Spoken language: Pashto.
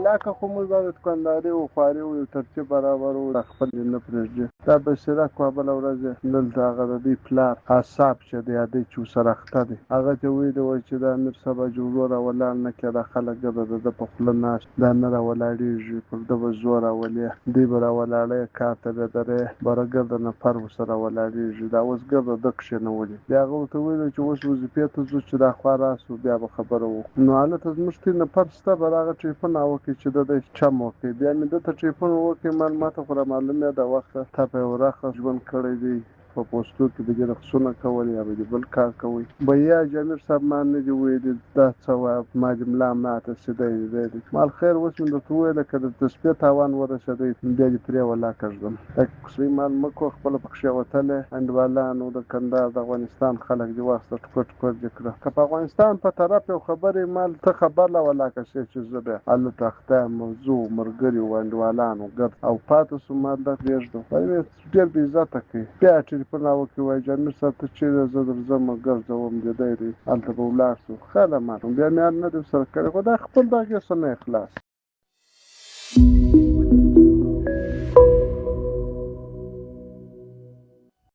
لاکه خو موږ د دوکانداري او خواري او یو ترتیب برابر و خپل نه پرېږدي دا بصیره کوه بله ورځ دلته هغه د دوی پلار اعصاب چې د یادۍ چې ورسره اخته دی هغه ته ویلي وایي چې دا امیر صاحب حاجي ورور راولاړ نه کړه دا خلک ګرده د ده په خوله ناست دا نه راولاړېږي پر ده به زور راولي دوی به راولاړی کار ته بېدری بره ګرده نفر ورسره راولاړېږي دا اوس ګرده ده کښېنولي بیا هغه ورته ویلي چې اوس وظیفې ته ځو چې دا خوا راسو بیا به خبره وکړو نو هلته زموږ ټي نفر شته به هغه ټلیفون وکړي چې ده دی چم وکړي بیا مې ده ته ټلیفون وکړي ماته خو رامعلومې ده وخته تا په یو راخه ژوند کړی دی په پوستو کې د دې رقصونه کول یا به دې بل کار کوئ به یا امیر صاحب ما نه دي ویلي دا څه وایه ما دې ملا ماته سیدی دی مال خیر اوس مې درته وویله که د تسپې تاوان ورسېدی بیا دې پرې ولاکه ږدم دا کوسۍ مال مه کوه خپله پکښې وتلی انډیوالانو د کندهار د افغانستان خلک دې واسطه ټوکر ټوکر دې کړه که په افغانستان په طرف یو خبرې مال ته خبر له ولاکه شې چې زه بیا هلته اخته یم موضوع ملګري و انډیوالانو ګرد او پاتې شو ما دا پرېږدو ډېر بې عزته کوي بیا ټلیفون راوکړي وایي چې امیر صاحب ته چېرې زه درځم ګرځوم دې دی هلته به ولاړ شو ښه ده ما بیا مې نه دي ورسره کړی خو دا خپل دغې څه نه اخلاص